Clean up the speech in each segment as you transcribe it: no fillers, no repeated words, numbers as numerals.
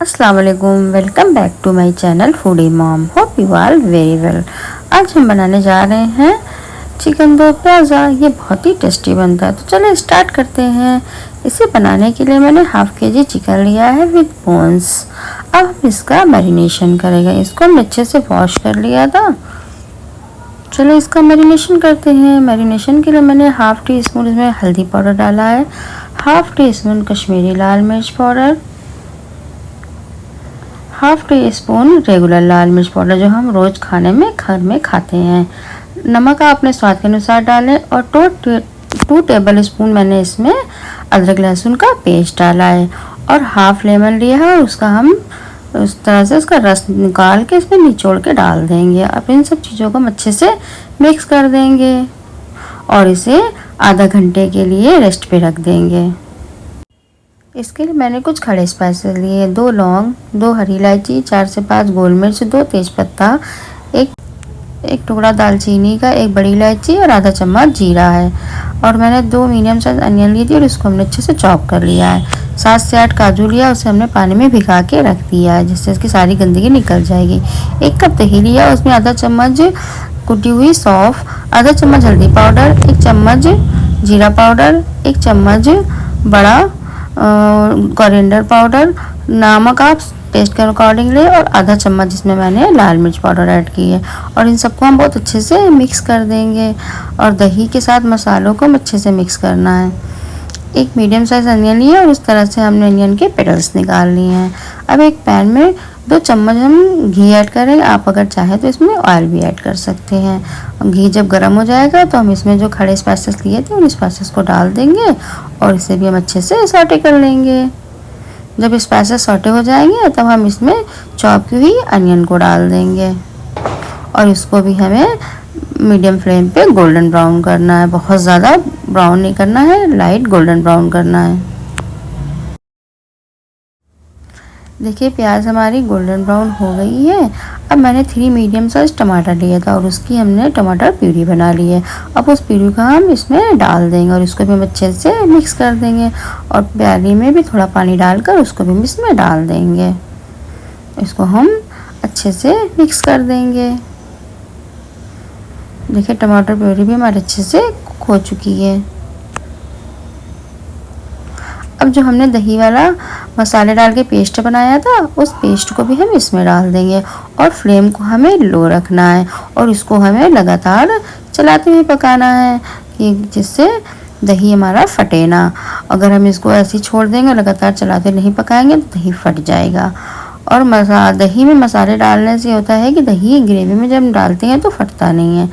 अस्सलाम वालेकुम, welcome back to my channel foodie mom. Hope you are very well. आज हम बनाने जा रहे हैं चिकन दो प्याज़ा। ये बहुत ही टेस्टी बनता है, तो चलिए स्टार्ट करते हैं। इसे बनाने के लिए मैंने हाफ केजी चिकन लिया है विद बोन्स। अब हम इसका मैरिनेशन करेंगे। इसको हमने अच्छे से वॉश कर लिया था। चलो इसका मैरिनेशन करते हैं। मैरिनेशन के लिए मैंने हाफ टी स्पून इसमें हल्दी पाउडर डाला है, हाफ टी स्पून कश्मीरी लाल मिर्च powder, half teaspoon regular लाल मिर्च पाउडर जो हम रोज़ खाने में घर में खाते हैं। नमक आप अपने स्वाद के अनुसार डालें और 2 टेबल स्पून मैंने इसमें अदरक लहसुन का पेस्ट डाला है और हाफ लेमन लिया है और उसका हम उस तरह से उसका रस निकाल के इसमें निचोड़ के डाल देंगे। अब इन सब चीज़ों को हम अच्छे से मिक्स कर देंगे और इसे आधा घंटे के लिए रेस्ट पे रख देंगे। इसके लिए मैंने कुछ खड़े स्पाइसेस लिए, 2 लौंग, 2 हरी इलायची, 4 से 5 गोल मिर्च, 2 तेज़पत्ता, एक टुकड़ा दालचीनी का, 1 बड़ी इलायची और आधा चम्मच जीरा है। और मैंने 2 मीडियम साइज अनियन ली थी और इसको हमने अच्छे से चॉप कर लिया है। 7 से 8 काजू लिया, उसे हमने पानी में भिगा के रख दिया है जिससे इसकी सारी गंदगी निकल जाएगी। 1 कप दही लिया, उसमें आधा चम्मच कुटी हुई सौंफ, आधा चम्मच हल्दी पाउडर, 1 चम्मच जीरा पाउडर, 1 चम्मच बड़ा कोरिएंडर पाउडर, नमक आप टेस्ट के अकॉर्डिंग ले और आधा चम्मच इसमें मैंने लाल मिर्च पाउडर ऐड की है। और इन सबको हम बहुत अच्छे से मिक्स कर देंगे और दही के साथ मसालों को हम अच्छे से मिक्स करना है। 1 मीडियम साइज अनियन लिया और इस तरह से हमने अनियन के पेटल्स निकाल लिए हैं। अब एक पैन में 2 चम्मच हम घी ऐड करेंगे। आप अगर चाहें तो इसमें ऑयल भी ऐड कर सकते हैं। घी जब गर्म हो जाएगा तो हम इसमें जो खड़े स्पाइसेस लिए थे उन स्पाइसेस को डाल देंगे और इसे भी हम अच्छे से सौटे कर लेंगे। जब स्पाइसेस सौटे हो जाएंगे तब हम इसमें चॉप की हुई अनियन को डाल देंगे और इसको भी हमें मीडियम फ्लेम पे गोल्डन ब्राउन करना है। बहुत ज़्यादा ब्राउन नहीं करना है, लाइट गोल्डन ब्राउन करना है। देखिए प्याज हमारी गोल्डन ब्राउन हो गई है। अब मैंने 3 मीडियम साइज टमाटर लिया था और उसकी हमने टमाटर प्यूरी बना ली है। अब उस प्यूरी को हम इसमें डाल देंगे और इसको भी हम अच्छे से मिक्स कर देंगे और प्याली में भी थोड़ा पानी डालकर उसको भी हम इसमें डाल देंगे। इसको हम अच्छे से मिक्स कर देंगे। देखिए टमाटर प्यूरी भी हमारे अच्छे से कुक हो चुकी है। अब जो हमने दही वाला मसाले डाल के पेस्ट बनाया था उस पेस्ट को भी हम इसमें डाल देंगे और फ्लेम को हमें लो रखना है और इसको हमें लगातार चलाते हुए पकाना है कि जिससे दही हमारा फटे ना। अगर हम इसको ऐसे ही छोड़ देंगे लगातार चलाते नहीं पकाएंगे तो दही फट जाएगा। और दही में मसाले डालने से होता है कि दही ग्रेवी में जब हम डालते हैं तो फटता नहीं है।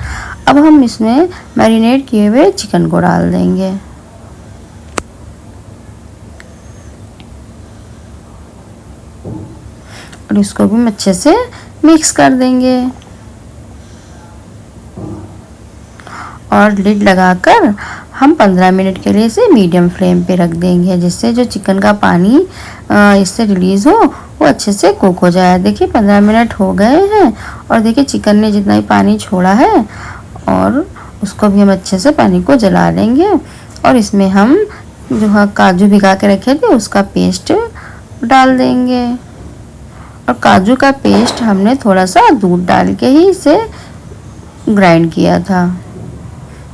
अब हम इसमें मैरिनेट किए हुए चिकन को डाल देंगे और इसको भी हम अच्छे से मिक्स कर देंगे और लिड लगाकर हम 15 मिनट के लिए इसे मीडियम फ्लेम पे रख देंगे जिससे जो चिकन का पानी इससे रिलीज़ हो वो अच्छे से कुक हो जाए। देखिए 15 मिनट हो गए हैं और देखिए चिकन ने जितना ही पानी छोड़ा है और उसको भी हम अच्छे से पानी को जला लेंगे और इसमें हम जो काजू भिगा के रखे थे उसका पेस्ट डाल देंगे। और काजू का पेस्ट हमने थोड़ा सा दूध डाल के ही इसे ग्राइंड किया था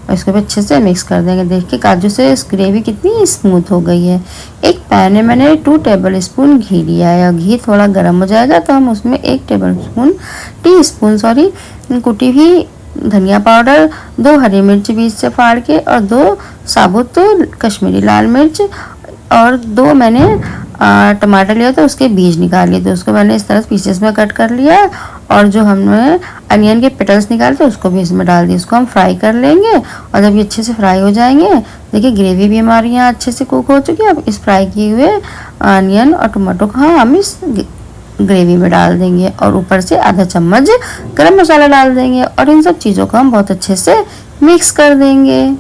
और इसको भी अच्छे से मिक्स कर देंगे। देखिए काजू से इस ग्रेवी कितनी स्मूथ हो गई है। एक पैन में मैंने 2 टेबल स्पून घी लिया है और घी थोड़ा गर्म हो जाएगा तो हम उसमें 1 टी स्पून कुटी हुई धनिया पाउडर, 2 हरी मिर्च बीच से फाड़ के और 2 साबुत कश्मीरी लाल मिर्च और 2 मैंने टमाटर लिया तो उसके बीज निकाल लिए थे, उसको मैंने इस तरह पीसेस में कट कर लिया और जो हमने अनियन के पेटल्स निकाले थे उसको भी इसमें डाल दिया। इसको हम फ्राई कर लेंगे और जब ये अच्छे से फ्राई हो जाएंगे देखिए ग्रेवी भी हमारी यहाँ अच्छे से कुक हो चुकी है। अब इस फ्राई किए हुए अनियन और टमाटो को हम इस ग्रेवी में डाल देंगे और ऊपर से आधा चम्मच गरम मसाला डाल देंगे और इन सब चीज़ों को हम बहुत अच्छे से मिक्स कर देंगे।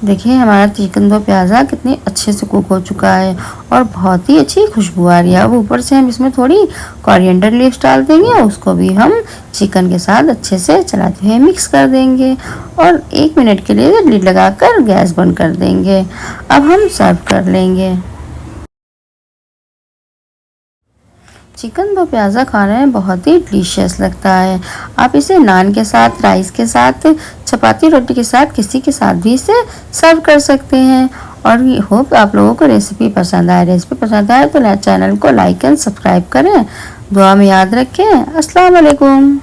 देखिए हमारा चिकन दो प्याज़ा कितने अच्छे से कुक हो चुका है और बहुत ही अच्छी खुशबू आ रही है। अब ऊपर से हम इसमें थोड़ी कोरिएंडर लीव्स डाल देंगे और उसको भी हम चिकन के साथ अच्छे से चलाते हुए मिक्स कर देंगे और 1 मिनट के लिए लिड लगाकर गैस बंद कर देंगे। अब हम सर्व कर लेंगे। चिकन दो प्याज़ा खाने में बहुत ही डिलीशियस लगता है। आप इसे नान के साथ, राइस के साथ, चपाती रोटी के साथ, किसी के साथ भी इसे सर्व कर सकते हैं। और होप आप लोगों को रेसिपी पसंद आए। रेसिपी पसंद आए तो चैनल को लाइक एंड सब्सक्राइब करें। दुआ में याद रखें। अस्सलाम वालेकुम।